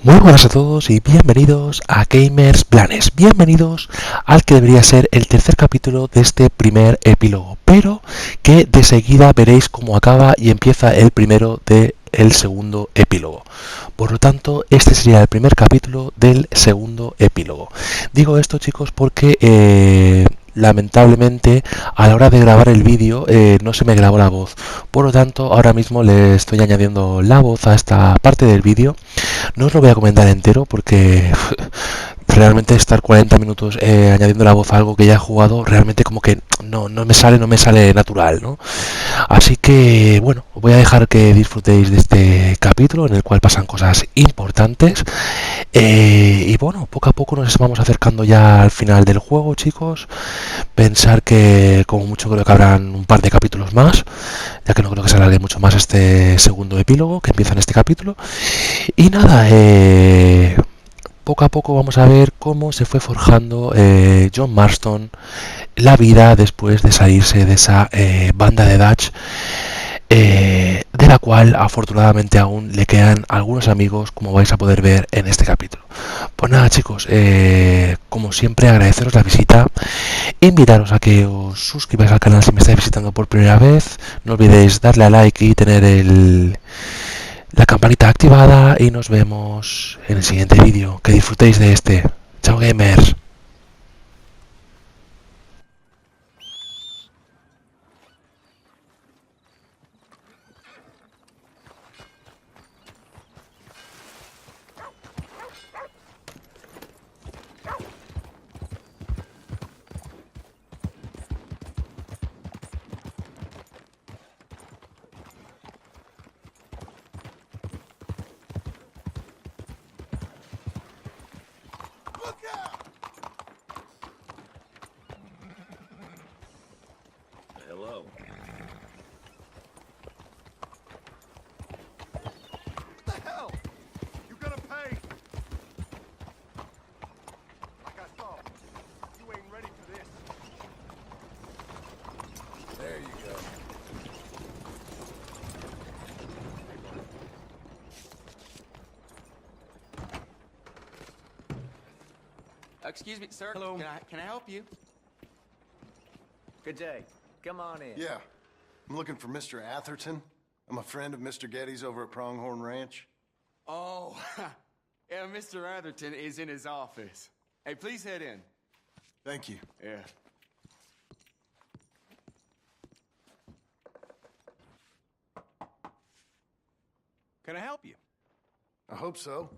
Muy buenas a todos y bienvenidos a Gamers Planes. Bienvenidos al que debería ser el tercer capítulo de este primer epílogo, pero que de seguida veréis cómo acaba y empieza el primero del segundo epílogo. Por lo tanto, este sería el primer capítulo del segundo epílogo. Digo esto, chicos, porque lamentablemente a la hora de grabar el vídeo no se me grabó la voz. Por lo tanto, ahora mismo le estoy añadiendo la voz a esta parte del vídeo. No os lo voy a comentar entero porque realmente estar 40 minutos añadiendo la voz a algo que ya he jugado, realmente como que no me sale natural, ¿no? Así que, bueno, os voy a dejar que disfrutéis de este capítulo en el cual pasan cosas importantes. Y bueno, poco a poco nos vamos acercando ya al final del juego, chicos. Pensar que como mucho creo que habrán un par de capítulos más, ya que no creo que se alargue mucho más este segundo epílogo que empieza en este capítulo. Y nada, poco a poco vamos a ver cómo se fue forjando John Marston la vida después de salirse de esa banda de Dutch, de la cual afortunadamente aún le quedan algunos amigos, como vais a poder ver en este capítulo. Pues nada, chicos, como siempre agradeceros la visita, invitaros a que os suscribáis al canal si me estáis visitando por primera vez, no olvidéis darle a like y tener la campanita activada y nos vemos en el siguiente vídeo. Que disfrutéis de este. Chao, gamers. Hello. What the hell? You gonna pay? Like I thought, you ain't ready for this. There you go. Excuse me, sir. Hello. Can I help you? Good day. Come on in. Yeah, I'm looking for Mr. Atherton. I'm a friend of Mr. Getty's over at Pronghorn Ranch. Oh, yeah, Mr. Atherton is in his office. Hey, please head in. Thank you. Yeah. Can I help you? I hope so.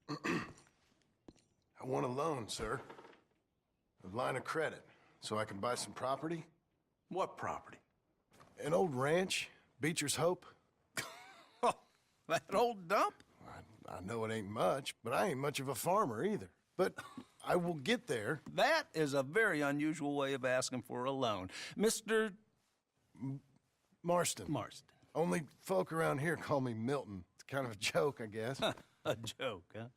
I want a loan, sir. A line of credit, so I can buy some property. What property? An old ranch, Beecher's Hope. Oh, that old dump? I know it ain't much, but I ain't much of a farmer either. But I will get there. That is a very unusual way of asking for a loan. Mr. Marston. Marston. Only folk around here call me Milton. It's kind of a joke, I guess. A joke, huh?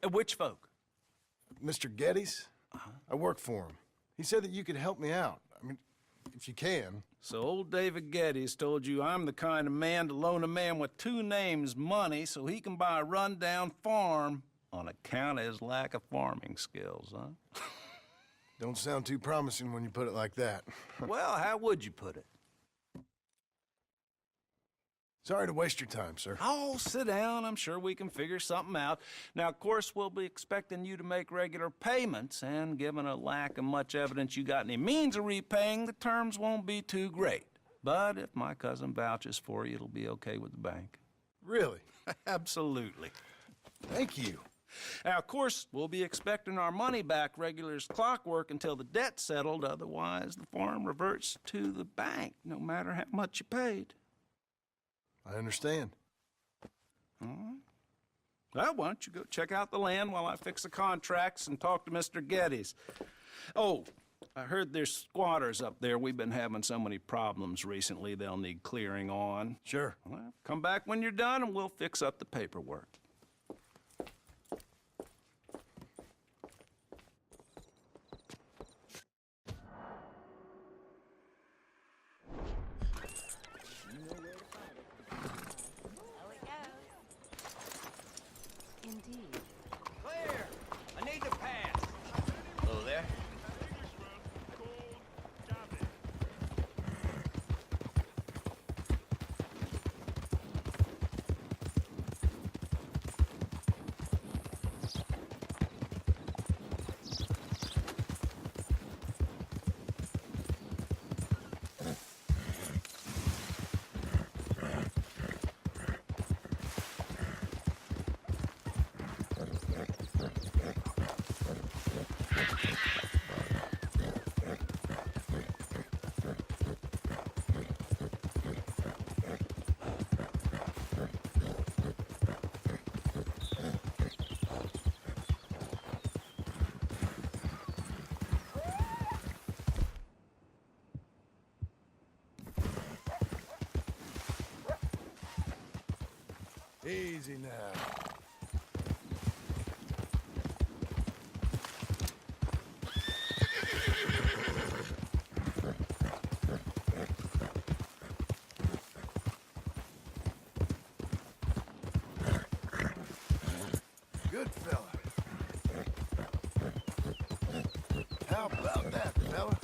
And which folk? Mr. Getty's? I work for him. He said that you could help me out. I mean, if you can. So old David Geddes told you I'm the kind of man to loan a man with two names money so he can buy a rundown farm on account of his lack of farming skills, huh? Don't sound too promising when you put it like that. Well, how would you put it? Sorry to waste your time, sir. Oh, sit down. I'm sure we can figure something out. Now, of course, we'll be expecting you to make regular payments, and given a lack of much evidence you got any means of repaying, the terms won't be too great. But if my cousin vouches for you, it'll be okay with the bank. Really? Absolutely. Thank you. Now, of course, we'll be expecting our money back regular as clockwork until the debt's settled. Otherwise, the farm reverts to the bank, no matter how much you paid. I understand. All right. Well, why don't you go check out the land while I fix the contracts and talk to Mr. Geddes. Oh, I heard there's squatters up there. We've been having so many problems recently, they'll need clearing on. Sure. Well, come back when you're done and we'll fix up the paperwork. indeed. Clear! I need to pass. Hello there. Easy now. Good fella. How about that, fella?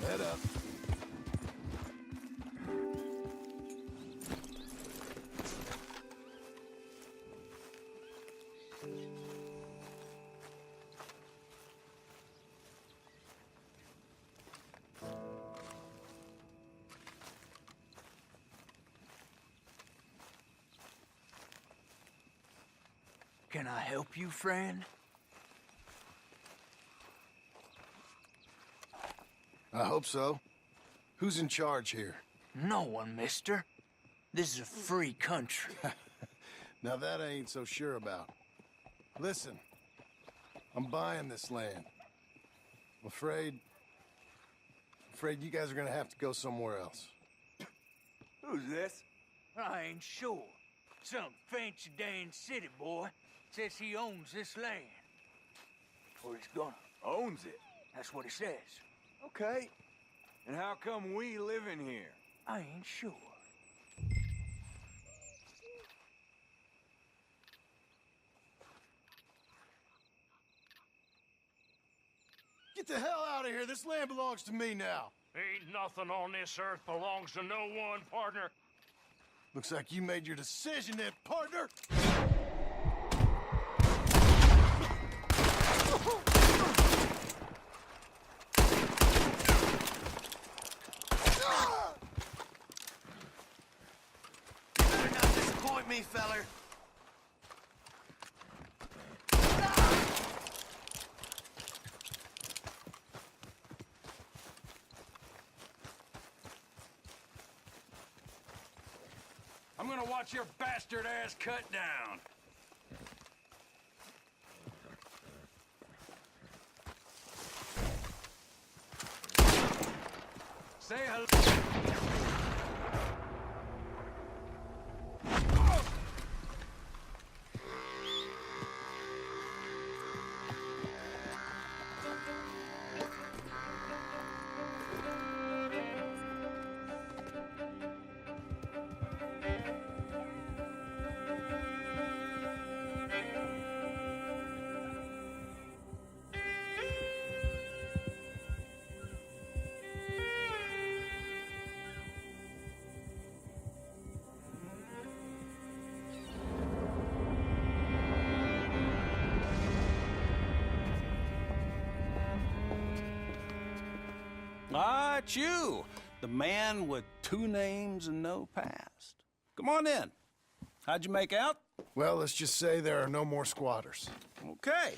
Head up. Can I help you, friend? I hope so. Who's in charge here? No one, mister. This is a free country. Now that I ain't so sure about. Listen, I'm buying this land. I'm afraid you guys are gonna have to go somewhere else. Who's this? I ain't sure. Some fancy Dan city boy says he owns this land. Or he's gonna. Owns it. That's what he says. Okay. And how come we live in here? I ain't sure. Get the hell out of here. This land belongs to me now. Ain't nothing on this earth belongs to no one, partner. Looks like you made your decision then, partner. You better not disappoint me, feller. I'm gonna watch your bastard ass cut down. Say hello. Ah, it's you, the man with 2 names and no past. Come on in. How'd you make out? Well, let's just say there are no more squatters. Okay.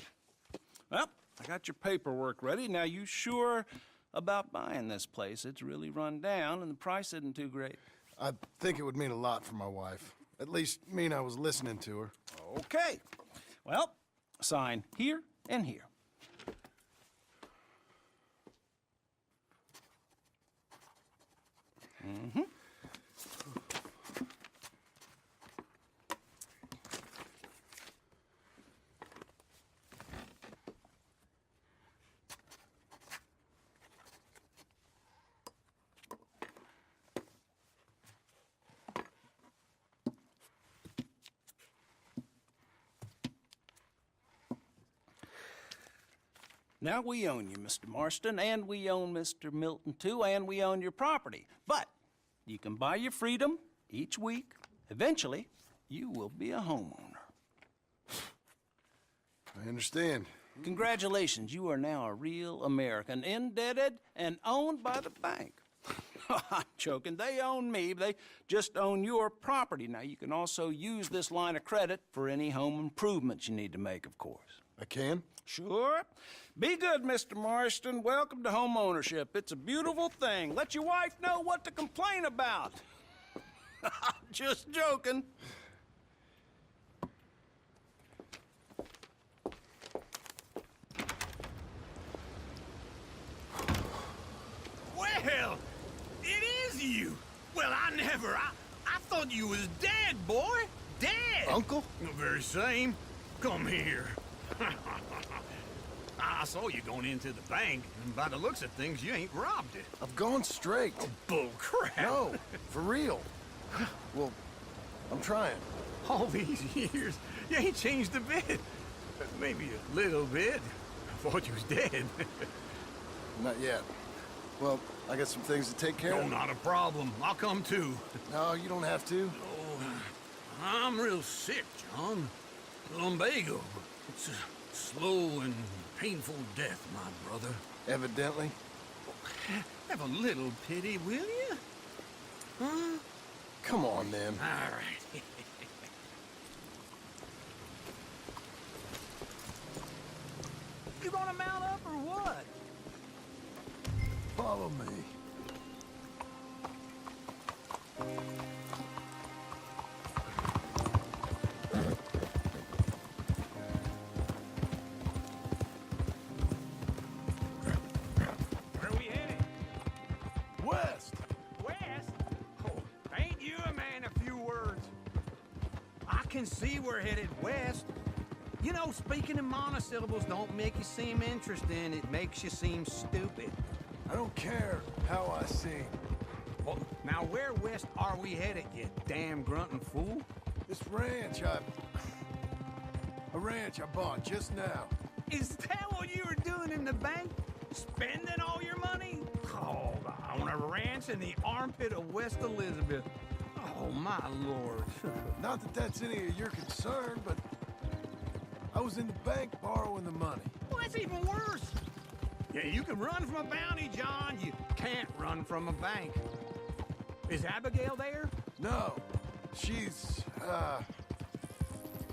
Well, I got your paperwork ready. Now, you sure about buying this place? It's really run down, and the price isn't too great. I think it would mean a lot for my wife. At least mean I was listening to her. Okay. Well, sign here and here. Mm-hmm. Now, we own you, Mr. Marston, and we own Mr. Milton, too, and we own your property. But you can buy your freedom each week. Eventually, you will be a homeowner. I understand. Congratulations, you are now a real American, indebted and owned by the bank. I'm joking. They own me. They just own your property. Now, you can also use this line of credit for any home improvements you need to make, of course. I can? Sure. Be good, Mr. Marston. Welcome to home ownership. It's a beautiful thing. Let your wife know what to complain about. Just joking. Well, it is you. Well, I thought you was dead, boy. Dead. Uncle? The very same. Come here. I saw you going into the bank, and by the looks of things, you ain't robbed it. I've gone straight. Bull crap. No, for real. Well, I'm trying. All these years, you ain't changed a bit. Maybe a little bit. I thought you was dead. Not yet. Well, I got some things to take care No, of. not a problem. I'll come too. No, you don't have to. Oh, I'm real sick, John. Lumbago. It's a slow and painful death, my brother. Evidently. Have a little pity, will you? Huh? Come on, then. All right. You gonna mount up or what? Follow me. Where are we headed? West! West? Oh, ain't you a man of few words? I can see we're headed west. You know, speaking in monosyllables don't make you seem interesting. It makes you seem stupid. I don't care how I sing. Well, now where west are we headed, you damn grunting fool? This ranch a ranch I bought just now. Is that what you were doing in the bank? Spending all your money? Oh, on a ranch in the armpit of West Elizabeth. Oh, my lord. Not that that's any of your concern, but I was in the bank borrowing the money. Well, that's even worse. Yeah, you can run from a bounty, John. You can't run from a bank. Is Abigail there? No, she's,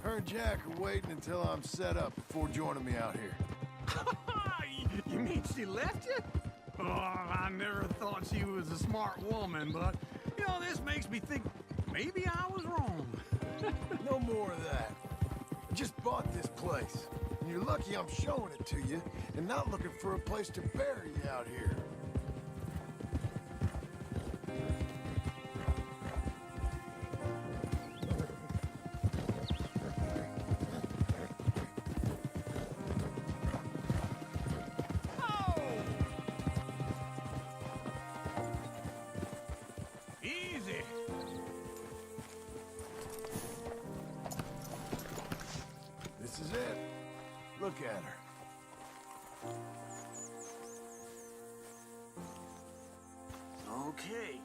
her and Jack are waiting until I'm set up before joining me out here. You mean she left you? Oh, I never thought she was a smart woman, but, you know, this makes me think maybe I was wrong. No more of that. I just bought this place. And you're lucky I'm showing it to you and not looking for a place to bury you out here. Easy. This is it. Look at her. Okay.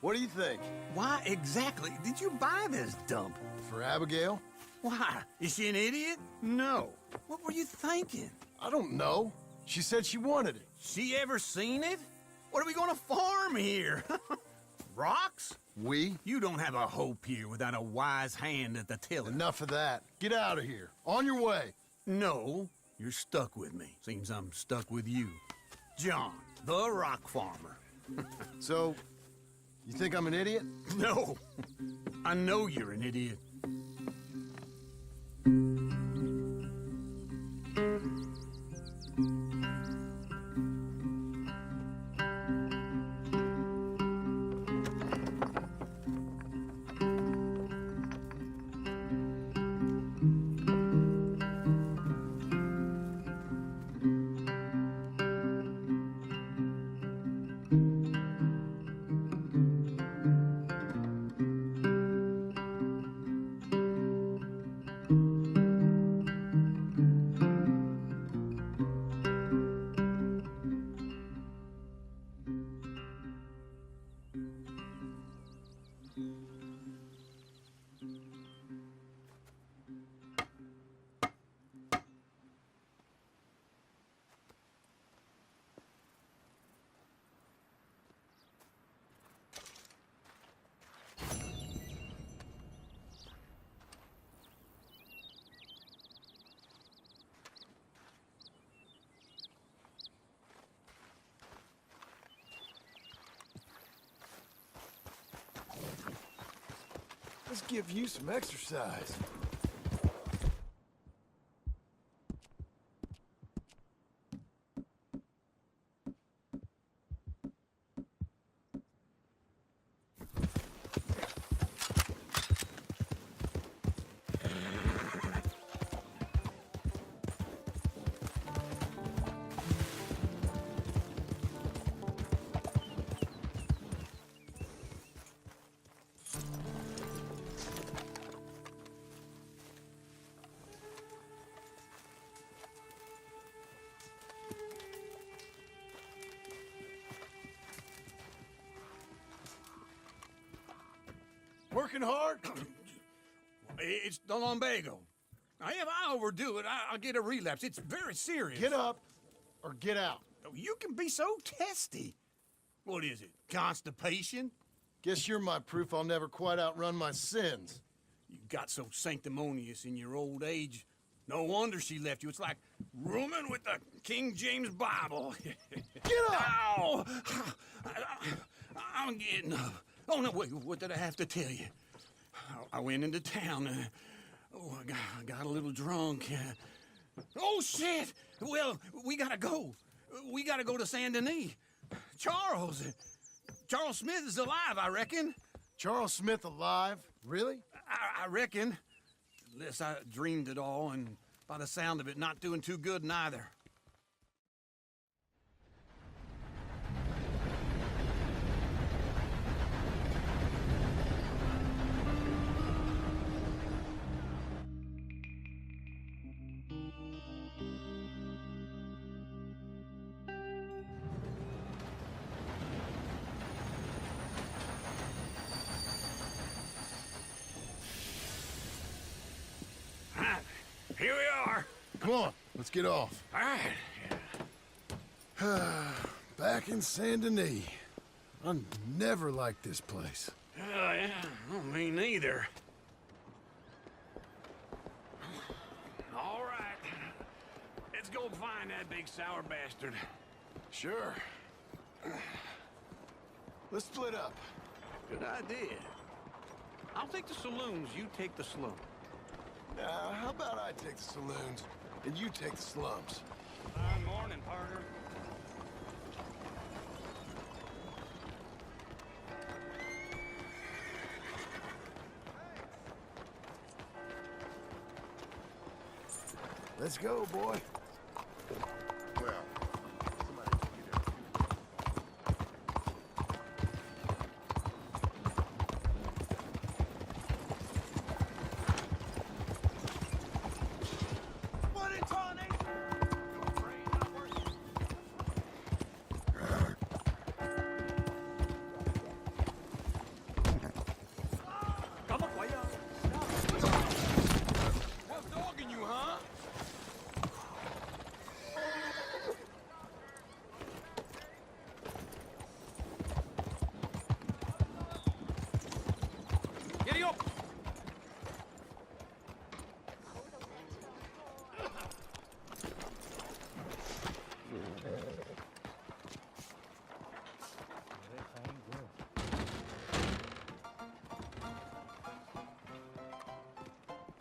What do you think? Why exactly did you buy this dump? For Abigail? Why? Is she an idiot? No. What were you thinking? I don't know. She said she wanted it. She ever seen it? What are we gonna farm here? Rocks? We? You don't have a hope here without a wise hand at the tiller. Enough of that. Get out of here. On your way. No, you're stuck with me. Seems I'm stuck with you. John, the rock farmer. So, you think I'm an idiot? No, I know you're an idiot. Let's give you some exercise. Working hard? It's the lumbago. Now, if I overdo it, I'll get a relapse. It's very serious. Get up or get out. You can be so testy. What is it, constipation? Guess you're my proof I'll never quite outrun my sins. You got so sanctimonious in your old age. No wonder she left you. It's like rooming with the King James Bible. Get up! Ow! I'm getting up. Oh, no, wait, what did I have to tell you? I went into town. I got a little drunk. Oh, shit! Well, we gotta go. We gotta go to Saint Denis. Charles Smith is alive, I reckon. Charles Smith alive? Really? I reckon. Unless I dreamed it all, and by the sound of it, not doing too good neither. Here we are. Come on, let's get off. All right. Back in Saint Denis. I never liked this place. Yeah, well, me neither. All right. Let's go find that big sour bastard. Sure. Let's split up. Good idea. I'll take the saloons, you take the slum. Now, how about I take the saloons and you take the slums? Fine morning, partner. Let's go, boy. Well, somebody took you there. What in tarnation? You're afraid I'm working. Come on, vaya. What's dogging you, huh? Get up!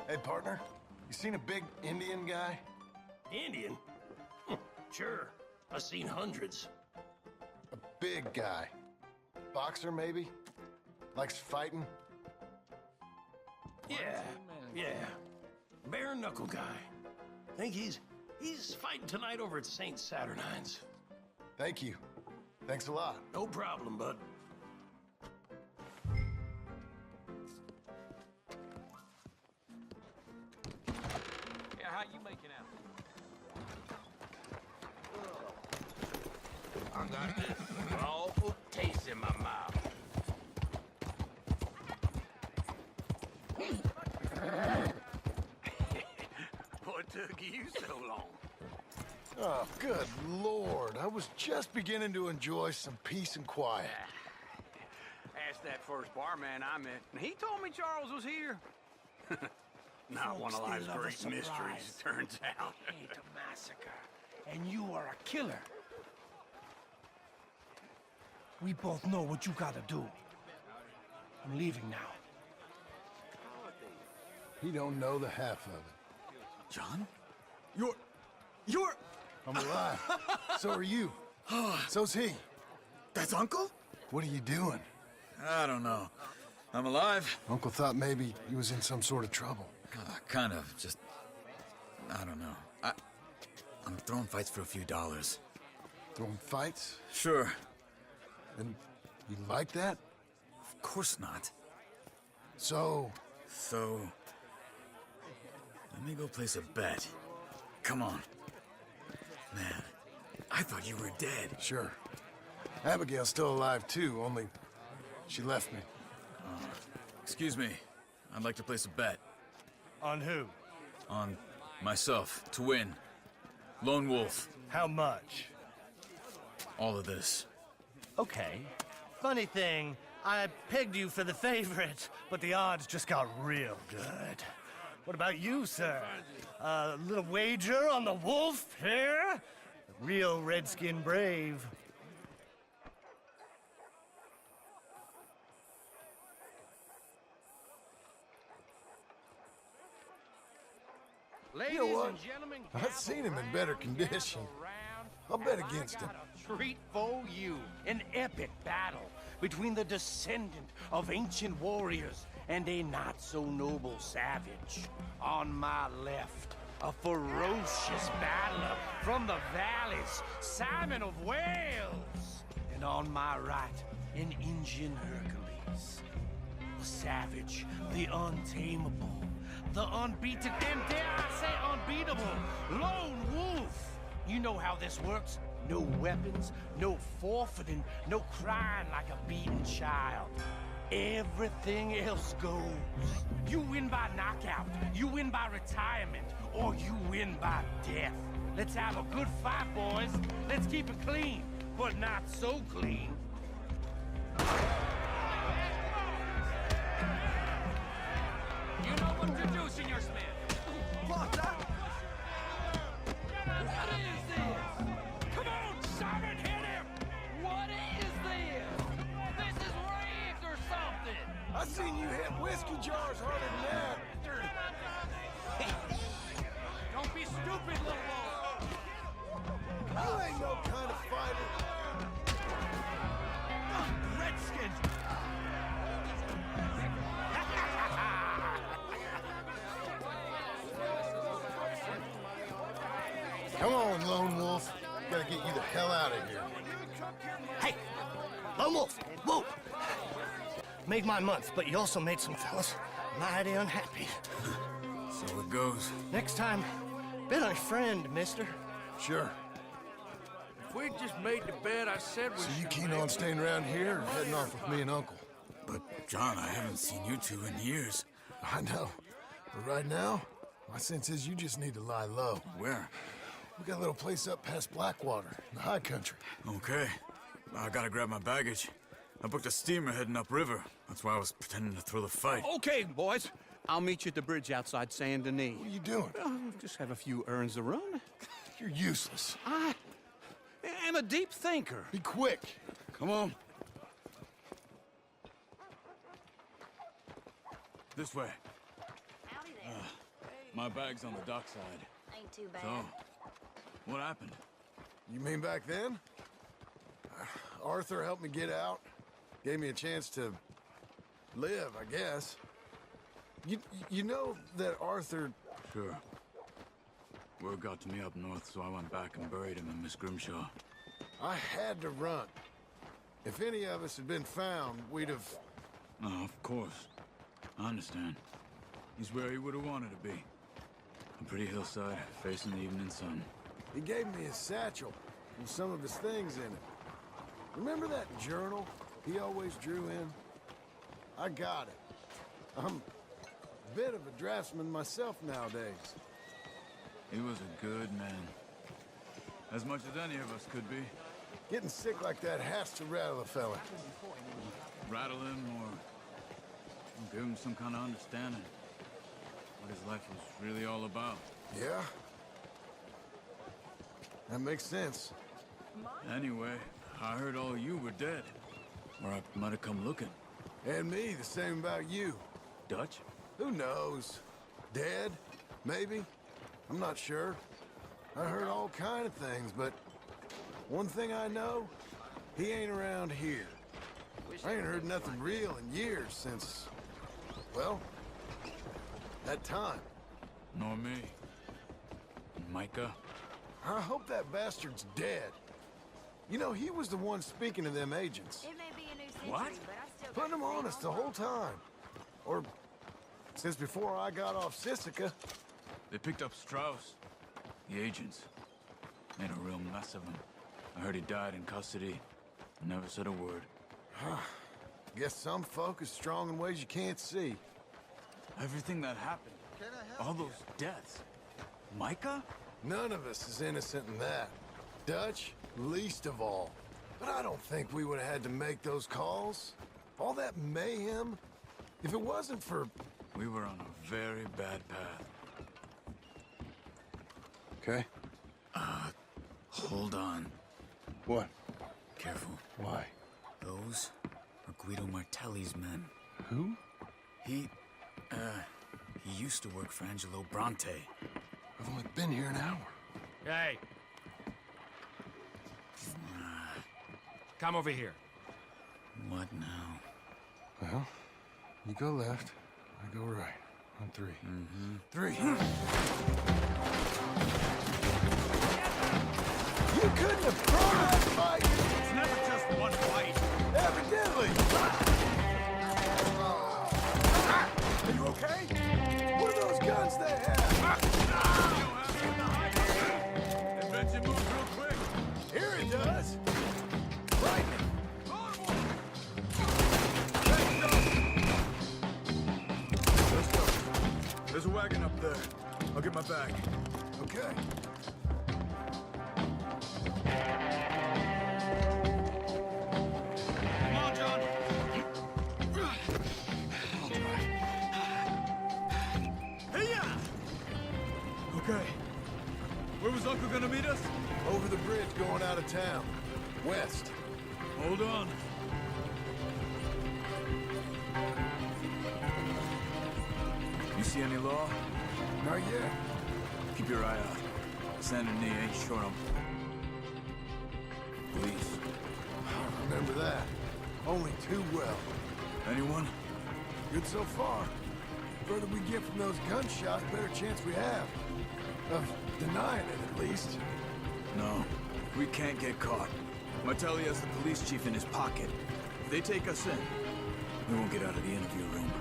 Hey, partner, you seen a big Indian guy? Indian? Sure. I've seen hundreds. A big guy. Boxer, maybe? Likes fighting? Yeah. Bare knuckle guy. Think he's fighting tonight over at St. Saturnine's. Thank you. Thanks a lot. No problem, bud. Yeah, how you making out? I got this awful taste in my mouth. What took you so long? Oh, good Lord. I was just beginning to enjoy some peace and quiet. Asked that first barman I met, and he told me Charles was here. Not one of Folks, they life's love a great mysteries, surprise. it turns out. I hate a massacre, and you are a killer. We both know what you gotta do. I'm leaving now. He don't know the half of it. John? You're... I'm alive. So are you. So's he. That's Uncle? What are you doing? I don't know. I'm alive. Uncle thought maybe he was in some sort of trouble. Kind of, just... I don't know. I'm throwing fights for a few dollars. Throwing fights? Sure. And you like that? Of course not. So, let me go place a bet. Come on. Man, I thought you were dead. sure. Abigail's still alive too, only she left me. Excuse me. I'd like to place a bet. On who? On myself, to win. Lone Wolf. How much? All of this. Okay. Funny thing, I pegged you for the favorite, but the odds just got real good. What about you, sir? A little wager on the wolf here? Real redskin brave. You know what? I've seen him in better condition. I'll bet against him. Treat for you an epic battle between the descendant of ancient warriors and a not-so-noble savage. On my left, a ferocious battler from the valleys, Simon of Wales. And on my right, an Indian Hercules. The savage, the untamable, the unbeaten, and dare I say unbeatable, Lone Wolf. You know how this works. No weapons, no forfeiting, no crying like a beaten child. Everything else goes. You win by knockout, you win by retirement, or you win by death. Let's have a good fight, boys. Let's keep it clean, but not so clean. You know what to do, Senor Smith. What is this? Come on, Simon, hit him! What is this? This is rigged or something! I seen you hit whiskey jars harder than that. Don't be stupid, little wolf! You ain't no kind of fighter. Redskins! Come on, Lone Wolf. Gotta get you the hell out of here. Hey! Lone Wolf! Whoa! Made my month, but you also made some fellas mighty unhappy. So it goes. Next time, bet on your friend, mister. Sure. If we just made the bed I said we So you should keen make, on staying around here or heading off with me and Uncle? But, John, I haven't seen you two in years. I know. But right now, my sense is you just need to lie low. Where? We got a little place up past Blackwater, in the high country. Okay. I gotta grab my baggage. I booked a steamer heading upriver. That's why I was pretending to throw the fight. Okay, boys. I'll meet you at the bridge outside Saint Denis. What are you doing? Just have a few errands to run. You're useless. I am a deep thinker. Be quick. Come on. This way. Howdy there. My bag's on the dockside. Ain't too bad. So, what happened? You mean back then? Arthur helped me get out. Gave me a chance to live, I guess. You know that Arthur... Sure. Word got to me up north, so I went back and buried him in Miss Grimshaw. I had to run. If any of us had been found, we'd have... No, of course. I understand. He's where he would have wanted to be. A pretty hillside, facing the evening sun. He gave me his satchel with some of his things in it. Remember that journal he always drew in? I got it. I'm a bit of a draftsman myself nowadays. He was a good man. As much as any of us could be. Getting sick like that has to rattle a fella. Rattle him or give him some kind of understanding. What his life was really all about. Yeah? That makes sense. Anyway, I heard all you were dead. Or I might have come looking. And me, the same about you. Dutch? Who knows? Dead? Maybe? I'm not sure. I heard all kind of things, but one thing I know, he ain't around here. I ain't heard nothing real in years since, well, that time. Nor me. Micah? I hope that bastard's dead. You know, he was the one speaking to them agents. It may be a new century, What? but I still Putting got them the on same us the old whole love. time. Or since before I got off Sisika. They picked up Strauss. The agents. Made a real mess of him. I heard he died in custody. Never said a word. Guess some folk is strong in ways you can't see. Everything that happened. All those deaths. Micah? None of us is innocent in that. Dutch, least of all. But I don't think we would have had to make those calls. All that mayhem. If it wasn't for... We were on a very bad path. Okay. Hold on. What? Careful. Why? Those are Guido Martelli's men. Who? He used to work for Angelo Bronte. I've only been here an hour. Hey. Come over here. What now? Well, you go left, I go right. On three. Mm-hmm. 3. You couldn't have thrown that fight! It's never just one fight. Evidently! Are you okay? What are those guns they have? I bet you move real quick. Here it does! Lightning! Let's go. There's a wagon up there. I'll get my bag. Okay. Come on, John. Okay. Where was Uncle gonna meet us? Over the bridge going out of town. West. Hold on. You see any law? Not yet. Keep your eye out. Saint Denis ain't short of police. I remember that. Only too well. Anyone? Good so far. The further we get from those gunshots, better chance we have. Of denying it, at least. No. We can't get caught. Martelli has the police chief in his pocket. If they take us in, we won't get out of the interview room.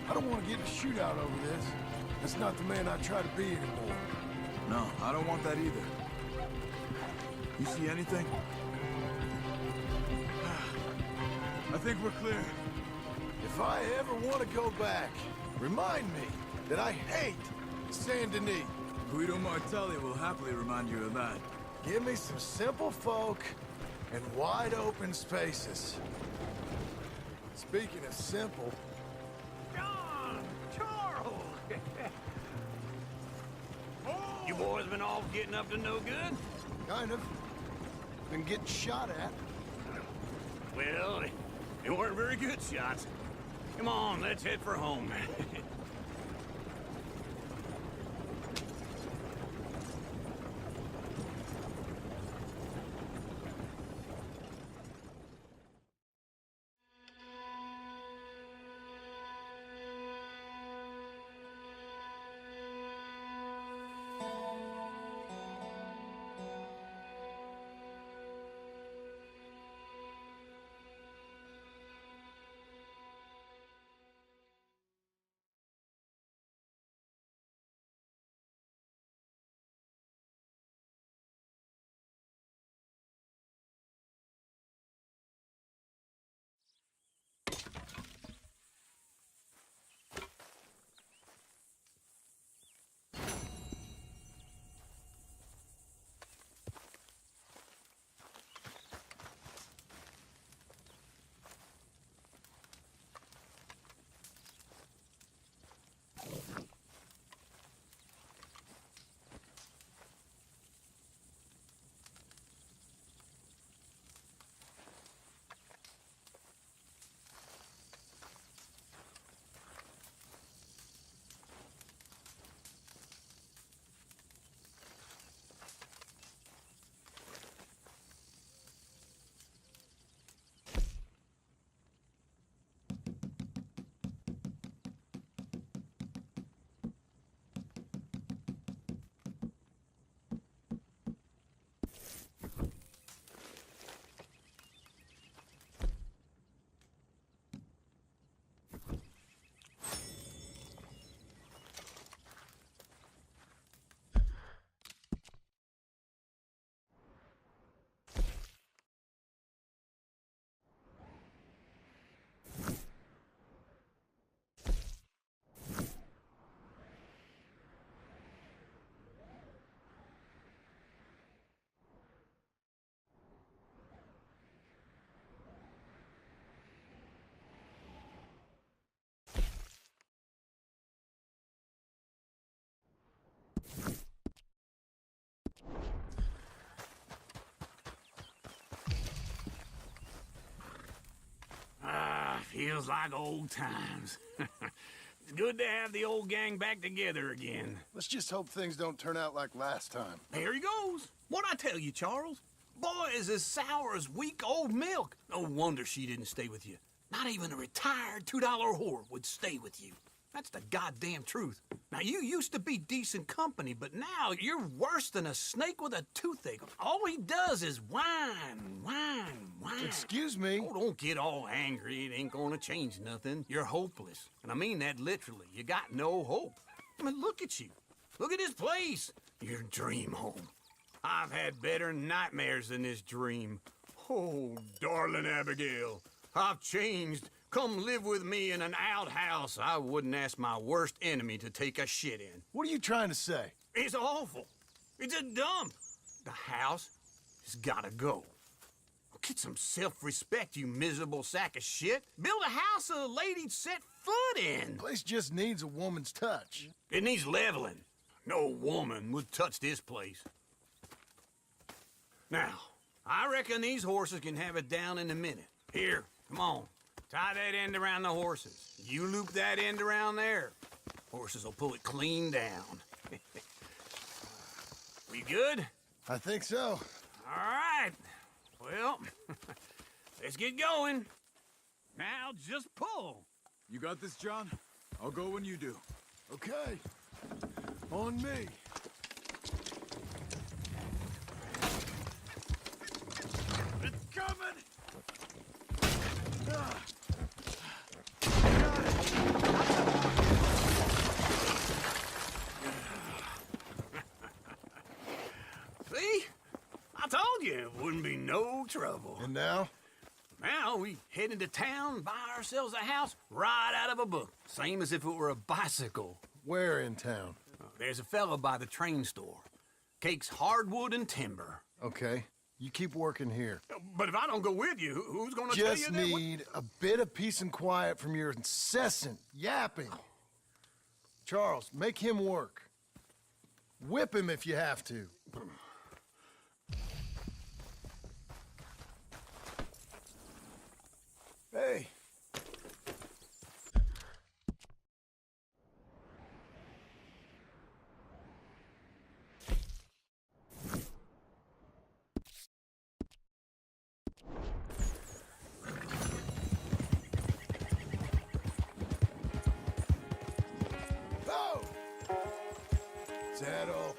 I don't want to get in a shootout over this. That's not the man I try to be anymore. No, I don't want that either. You see anything? I think we're clear. If I ever want to go back, remind me that I hate Saint Denis. Guido Martelli will happily remind you of that. Give me some simple folk and wide open spaces. Speaking of simple, John! Charles! You boys been all getting up to no good? kind of. Been getting shot at. Well, they weren't very good shots. Come on, let's head for home. Feels like old times. It's good to have the old gang back together again. Let's just hope things don't turn out like last time. There he goes. What'd I tell you, Charles? Boy is as sour as week-old milk. No wonder she didn't stay with you. Not even a retired $2 whore would stay with you. That's the goddamn truth. Now, you used to be decent company, but now you're worse than a snake with a toothache. All he does is whine, whine, whine. Excuse me? Oh, don't get all angry. It ain't gonna change nothing. You're hopeless. And I mean that literally. You got no hope. I mean, look at you. Look at this place. Your dream home. I've had better nightmares than this dream. Oh, darling Abigail, I've changed. Come live with me in an outhouse I wouldn't ask my worst enemy to take a shit in. What are you trying to say? It's awful. It's a dump. The house has gotta go. Get some self-respect, you miserable sack of shit. Build a house a lady'd set foot in. The place just needs a woman's touch. It needs leveling. No woman would touch this place. Now, I reckon these horses can have it down in a minute. Here, come on. Tie that end around the horses. You loop that end around there. Horses will pull it clean down. We good? I think so. All right. Well, let's get going. Now just pull. You got this, John? I'll go when you do. Okay. On me. It's coming! See? I told you it wouldn't be no trouble. And now? Now we head into town, buy ourselves a house right out of a book. Same as if it were a bicycle. Where in town? There's a fella by the train store. Cakes hardwood and timber. Okay. You keep working here. But if I don't go with you, who's gonna tell you Just that? need a bit of peace and quiet from your incessant yapping. Charles, make him work. Whip him if you have to. Hey. Oh! Settle.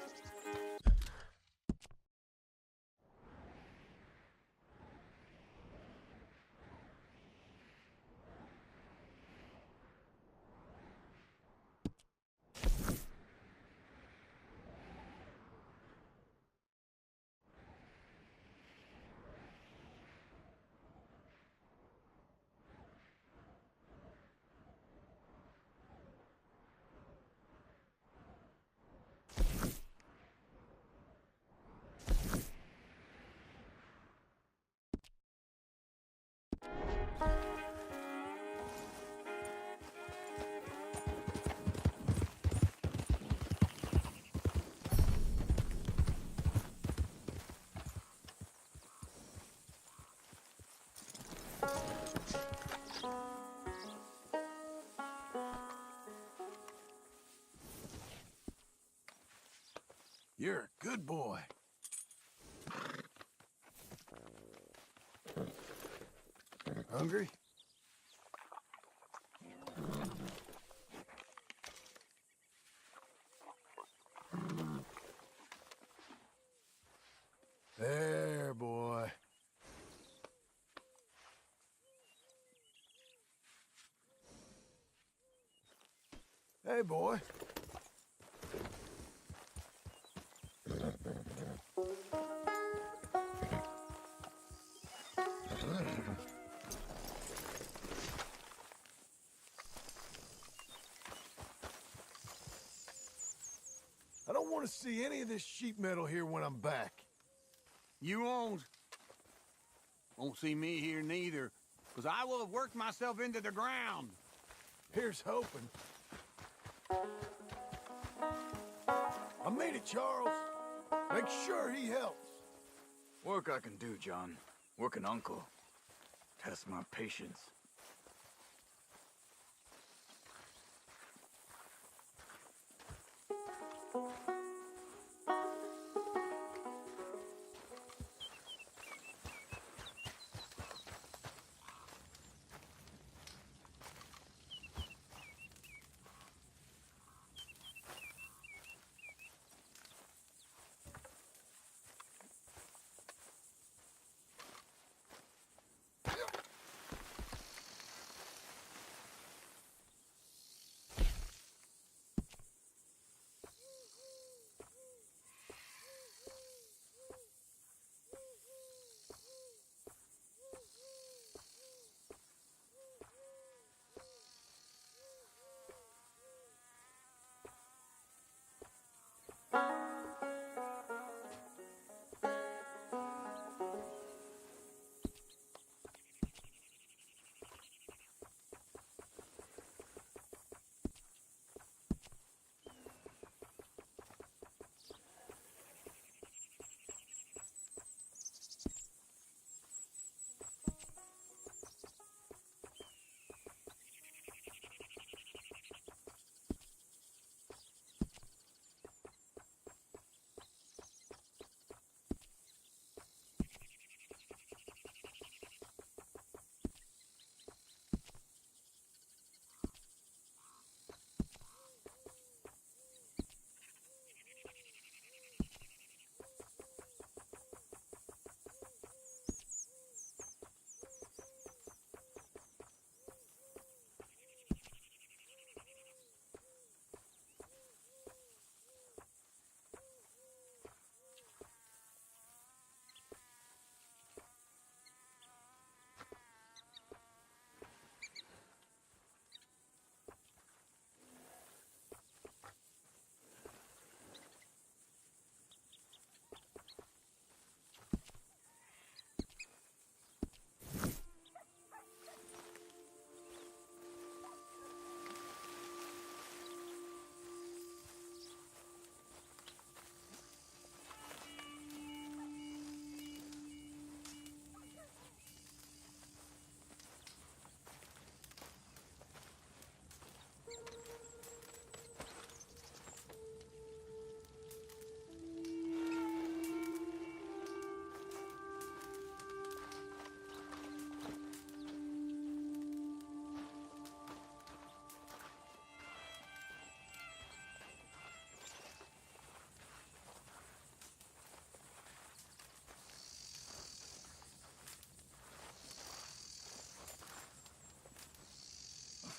You're a good boy. Hungry? There, boy. Hey, boy. I don't want to see any of this sheet metal here when I'm back. You won't see me here neither, because I will have worked myself into the ground. Here's hoping. I made it, Charles. Make sure he helps. Work I can do, John. Work an uncle. Test my patience.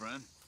friend.